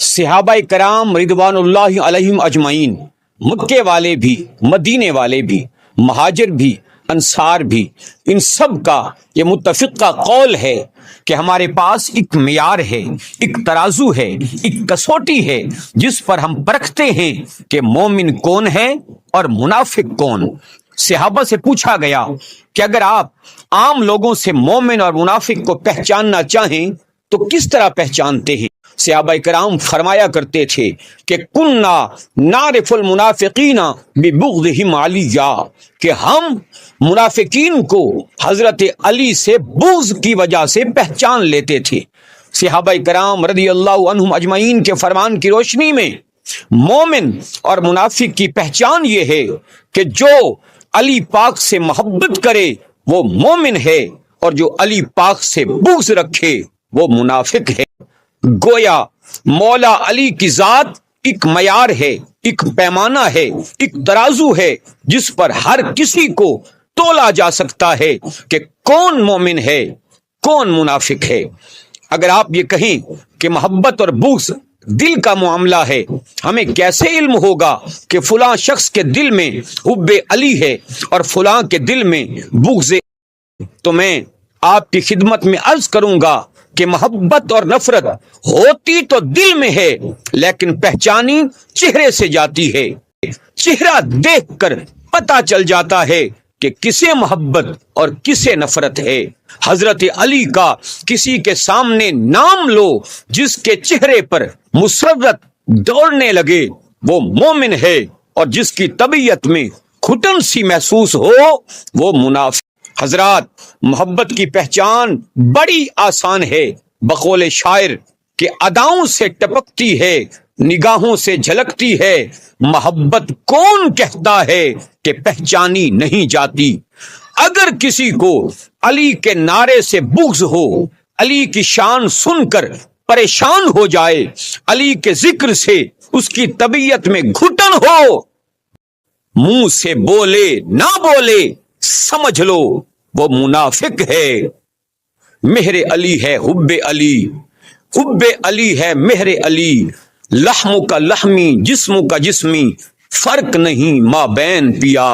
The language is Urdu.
صحابہ کرام رضوان اللہ علیہم اجمعین، مکے والے بھی، مدینے والے بھی، مہاجر بھی، انصار بھی، ان سب کا یہ متفقہ قول ہے کہ ہمارے پاس ایک معیار ہے، ایک ترازو ہے، ایک کسوٹی ہے جس پر ہم پرکھتے ہیں کہ مومن کون ہے اور منافق کون۔ صحابہ سے پوچھا گیا کہ اگر آپ عام لوگوں سے مومن اور منافق کو پہچاننا چاہیں تو کس طرح پہچانتے ہیں؟ صحابہ کرام فرمایا کرتے تھے کہ کننا نعرف المنافقین ببغضہم علیہ، کہ ہم منافقین کو حضرت علی سے بغض کی وجہ سے پہچان لیتے تھے۔ صحابہ کرام رضی اللہ عنہم اجمعین کے فرمان کی روشنی میں مومن اور منافق کی پہچان یہ ہے کہ جو علی پاک سے محبت کرے وہ مومن ہے، اور جو علی پاک سے بغض رکھے وہ منافق ہے۔ گویا مولا علی کی ذات ایک معیار ہے، ایک پیمانہ ہے، ایک ترازو ہے جس پر ہر کسی کو تولا جا سکتا ہے کہ کون مومن ہے، کون منافق ہے۔ اگر آپ یہ کہیں کہ محبت اور بغض دل کا معاملہ ہے، ہمیں کیسے علم ہوگا کہ فلاں شخص کے دل میں حب علی ہے اور فلاں کے دل میں بغض؟ تو میں آپ کی خدمت میں عرض کروں گا کہ محبت اور نفرت ہوتی تو دل میں ہے، لیکن پہچانی چہرے سے جاتی ہے۔ چہرہ دیکھ کر پتہ چل جاتا ہے کہ کسے محبت اور کسے نفرت ہے۔ حضرت علی کا کسی کے سامنے نام لو، جس کے چہرے پر مسرت دوڑنے لگے وہ مومن ہے، اور جس کی طبیعت میں گھٹن سی محسوس ہو وہ منافق۔ حضرات، محبت کی پہچان بڑی آسان ہے، بقول شاعر کہ اداؤں سے ٹپکتی ہے، نگاہوں سے جھلکتی ہے، محبت کون کہتا ہے کہ پہچانی نہیں جاتی۔ اگر کسی کو علی کے نعرے سے بغض ہو، علی کی شان سن کر پریشان ہو جائے، علی کے ذکر سے اس کی طبیعت میں گھٹن ہو، منہ سے بولے نہ بولے، سمجھ لو وہ منافق ہے۔ مہر علی ہے حب علی، حب علی ہے مہر علی، لحم کا لحمی جسم کا جسمی، فرق نہیں مابین پیا۔